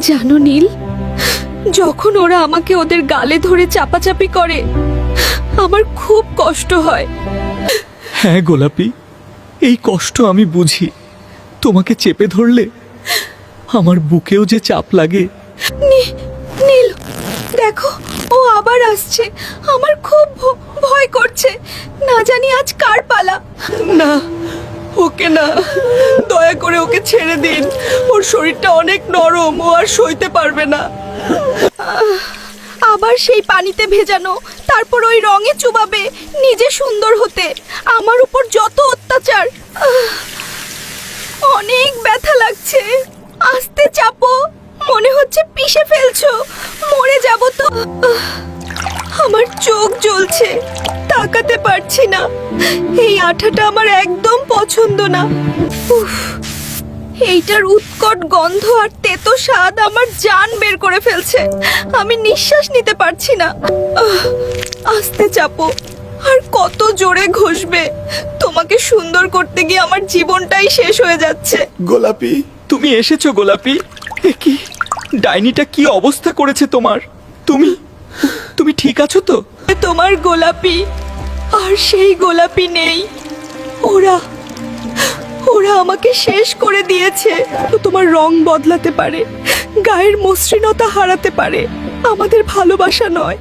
জানো নীল, যখন ওরা আমাকে ওদের গালে ধরে চাপাচাপি করে আমার খুব কষ্ট হয়। হ্যাঁ গোলাপি, এই কষ্ট আমি বুঝি। তোমাকে চেপে ধরলে আমার বুকেও যে চাপ লাগে। নীল, দেখো ও আবার আসছে। আমার খুব ভয় করছে, না জানি আজ কার পালা। না, ওকে না, দয়া করে ওকে ছেড়ে দিন। ওর শরীরটা অনেক নরম, ও আর সইতে পারবে না। আবার সেই পানিতে ভেজানো, তারপর ওই রঙে চুবাবে নিজে সুন্দর হতে। আমার উপর যত অত্যাচার। অনেক ব্যথা লাগছে। আস্তে চাপো, মনে হচ্ছে পিষে ফেলছো। মরে যাব তো। আমার চোখ জ্বলছে, তাকাতে পারছি না। এই আঠাটা আমার একদম পছন্দ না। উফ, এইটার উৎকট গন্ধ আর তেতো স্বাদ আমার জান বের করে ফেলছে। আমি নিঃশ্বাস নিতে পারছি না। আস্তে চাপো, আর কত জোরে ঘষবে? তোমাকে সুন্দর করতে গিয়ে আমার জীবনটাই শেষ হয়ে যাচ্ছে। গোলাপি, তুমি এসেছো গোলাপি? এ কি, ডাইনিটা কি অবস্থা করেছে তোমার? তুমি ঠিক আছো তো? তোমার গোলাপি আর সেই গোলাপি নেই। ওরা ওরা আমাকে শেষ করে দিয়েছে। তো তোমার রং বদলাতে পারে, গায়ের মসৃণতা হারাতে পারে, আমাদের ভালোবাসা নয়।